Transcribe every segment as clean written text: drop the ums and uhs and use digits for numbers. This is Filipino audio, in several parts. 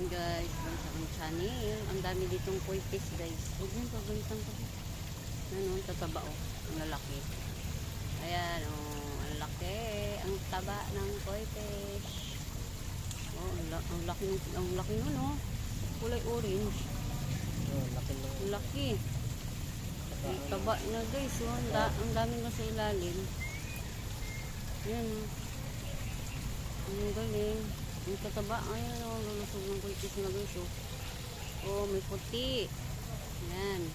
Guys, from sa akong channel. Ang dami ditong koi fish guys. Huwag yan, pagalitan ko. Ano, tataba oh. Ang lalaki. Ayan oh, ang laki. Ang taba ng koi fish. Oh, ang laki nun oh. Kulay orange. Oh, laki na. Ang laki. Ang taba na guys. Oh, ang dami na sa ilalim. Ayan oh. Ang galing. Ang tataba, ayan o, lulusog ng koi fish na guys o. Oh, may puti. Ayan.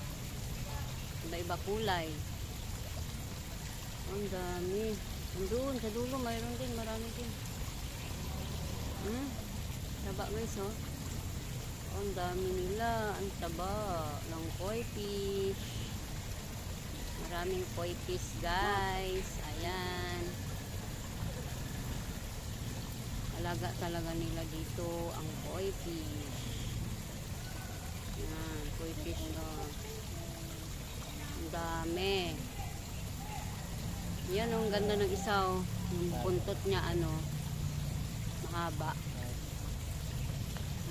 Iba-iba kulay. Ang dami. Andun, sa dulo, mayroon din, marami din. Taba guys o. Ang dami nila. Ang taba ng koi fish. Maraming koi fish guys. Ayan. Alaga talaga nila dito ang koi fish. Yan, koi fish no. Ang dami. Yan oh, ang ganda ng isa oh. Yung buntot niya ano, mahaba.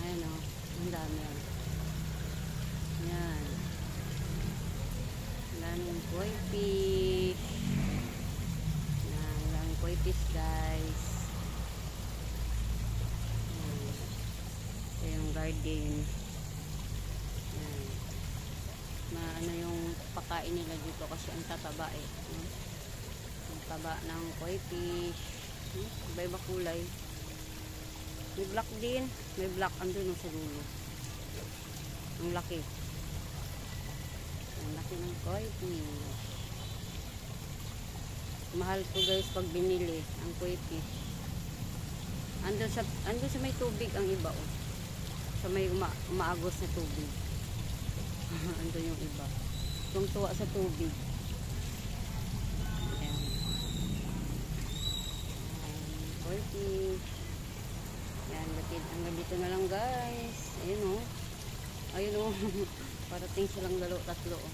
Ayan oh, ang dami oh. Yan. Ang daming koi fish. Yan, ang daming koi fish guys. Yung garden. Yan. Na ano yung pakain nila dito kasi ang tataba eh. Ang taba ng koi fish. Iba-iba kulay. May black din. May black andun sa dulo. Ang laki. Ang laki ng koi fish. Mahal to guys pag binili ang koi fish. Andun sa may tubig ang iba oh. Sa may umaagos na tubig. Ando yung iba. Itong tuwa sa tubig. Ayan. Koi fish. Ayan, batid. Hanggang dito na lang guys. Ayun o. Ayun o. Parating silang tatlo o.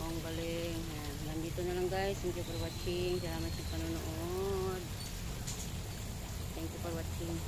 Oh, ang galing. Ayan. Hanggang dito na lang guys. Thank you for watching. Salamat sa panonood. Thank you for watching.